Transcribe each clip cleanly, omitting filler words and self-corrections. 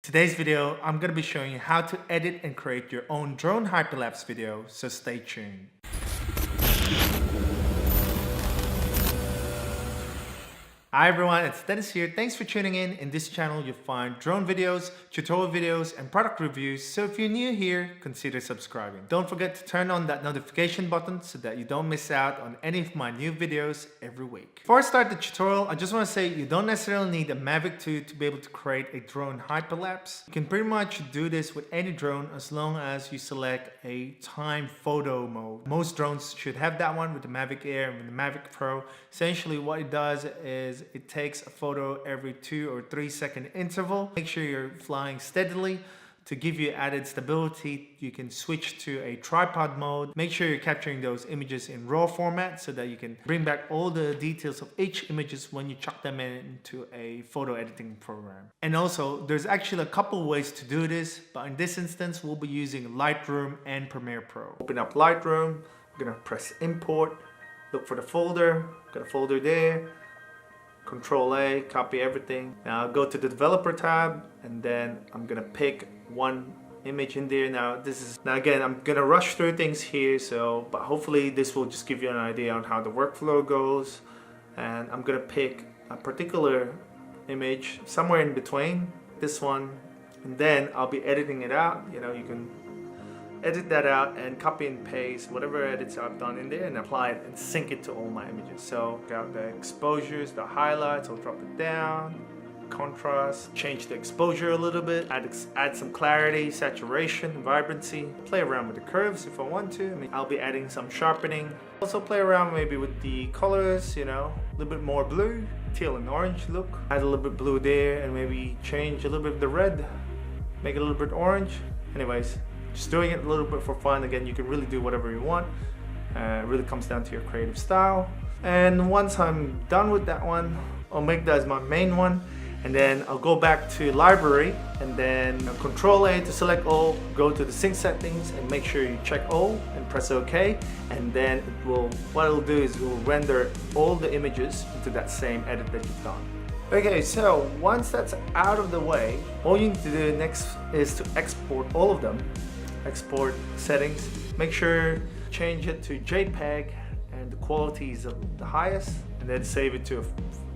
Today's video, I'm going to be showing you how to edit and create your own drone hyperlapse video, so stay tuned. Hi everyone, it's Dennis here. Thanks for tuning in. In this channel, you'll find drone videos, tutorial videos, and product reviews. So if you're new here, consider subscribing. Don't forget to turn on that notification button so that you don't miss out on any of my new videos every week. Before I start the tutorial, I just want to say you don't necessarily need a Mavic 2 to be able to create a drone hyperlapse. You can pretty much do this with any drone as long as you select a time photo mode. Most drones should have that one with the Mavic Air and the Mavic Pro. Essentially what it does is it takes a photo every 2 or 3 second interval. Make sure you're flying steadily. To give you added stability, you can switch to a tripod mode. Make sure you're capturing those images in RAW format so that you can bring back all the details of each images when you chuck them into a photo editing program. And also, there's actually a couple ways to do this, but in this instance, we'll be using Lightroom and Premiere Pro. Open up Lightroom, I'm gonna press import, look for the folder, got a folder there. Control A, copy everything. Now I'll go to the developer tab and then I'm gonna pick one image in there. Now again, I'm gonna rush through things here, but hopefully this will just give you an idea on how the workflow goes. And I'm gonna pick a particular image somewhere in between this one, and then I'll be editing it out. You know, you can edit that out and copy and paste whatever edits I've done in there and apply it and sync it to all my images. So got the exposures, the highlights, I'll drop it down, contrast, change the exposure a little bit, add some clarity, saturation, vibrancy, play around with the curves if I want to. I mean, I'll be adding some sharpening. Also play around maybe with the colors, you know, a little bit more blue, teal and orange look. Add a little bit blue there and maybe change a little bit of the red, make it a little bit orange. Anyways, just doing it a little bit for fun. Again, you can really do whatever you want. It really comes down to your creative style. And once I'm done with that one, I'll make that as my main one. And then I'll go back to library and then Control A to select all, go to the sync settings and make sure you check all and press OK. And then what it'll do is it will render all the images into that same edit that you've done. Okay, so once that's out of the way, all you need to do next is to export all of them. Export settings, make sure change it to JPEG and the quality is the highest, and then save it to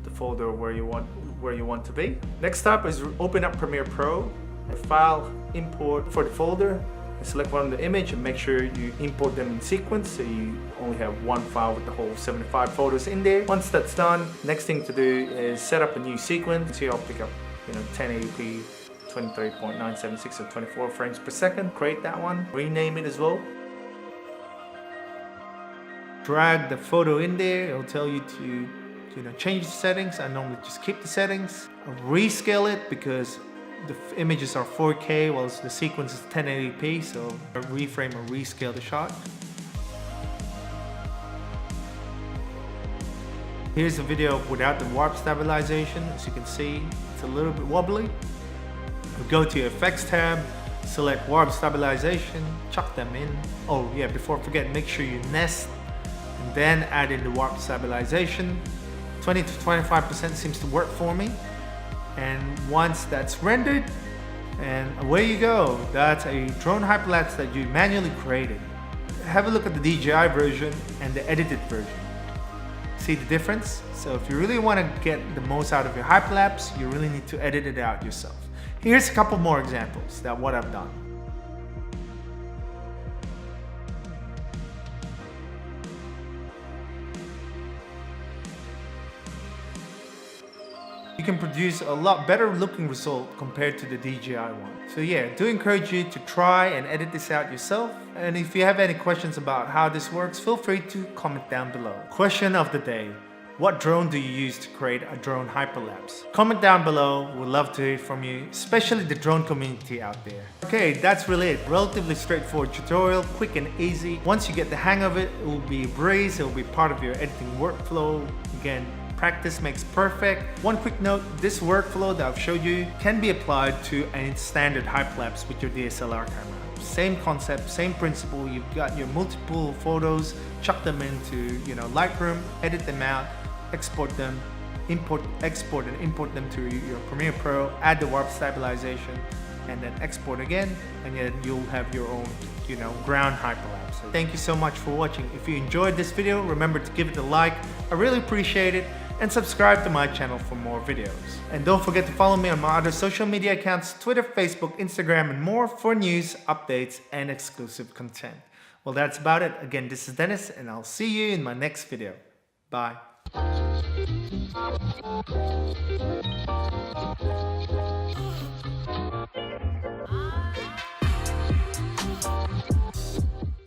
the folder where you want to be. Next up is open up Premiere Pro, and file import for the folder, and select one of the image and make sure you import them in sequence so you only have one file with the whole 75 photos in there. Once that's done, next thing to do is set up a new sequence. So I'll pick up 1080p 23.976 or 24 frames per second. Create that one, rename it as well. Drag the photo in there. It'll tell you to change the settings. I normally just keep the settings. I'll rescale it because the images are 4K whilst the sequence is 1080p, so I reframe or rescale the shot. Here's the video without the warp stabilization. As you can see, it's a little bit wobbly. Go to your effects tab, select warp stabilization, chuck them in. Oh yeah, before I forget, make sure you nest and then add in the warp stabilization. 20 to 25% seems to work for me. And once that's rendered, and away you go. That's a drone hyperlapse that you manually created. Have a look at the DJI version and the edited version. See the difference? So if you really want to get the most out of your hyperlapse, you really need to edit it out yourself. Here's a couple more examples of what I've done. You can produce a lot better looking result compared to the DJI one. So yeah, I do encourage you to try and edit this out yourself. And if you have any questions about how this works, feel free to comment down below. Question of the day. What drone do you use to create a drone hyperlapse? Comment down below, we'd love to hear from you, especially the drone community out there. Okay, that's really it. Relatively straightforward tutorial, quick and easy. Once you get the hang of it, it will be a breeze, it will be part of your editing workflow. Again, practice makes perfect. One quick note, this workflow that I've showed you can be applied to a standard hyperlapse with your DSLR camera. Same concept, same principle. You've got your multiple photos, chuck them into Lightroom, edit them out, export them, export and import them to your Premiere Pro, add the warp stabilization, and then export again, and then you'll have your own, ground hyperlapse. So thank you so much for watching. If you enjoyed this video, remember to give it a like. I really appreciate it. And subscribe to my channel for more videos. And don't forget to follow me on my other social media accounts, Twitter, Facebook, Instagram, and more for news, updates, and exclusive content. Well, that's about it. Again, this is Dennis, and I'll see you in my next video. Bye.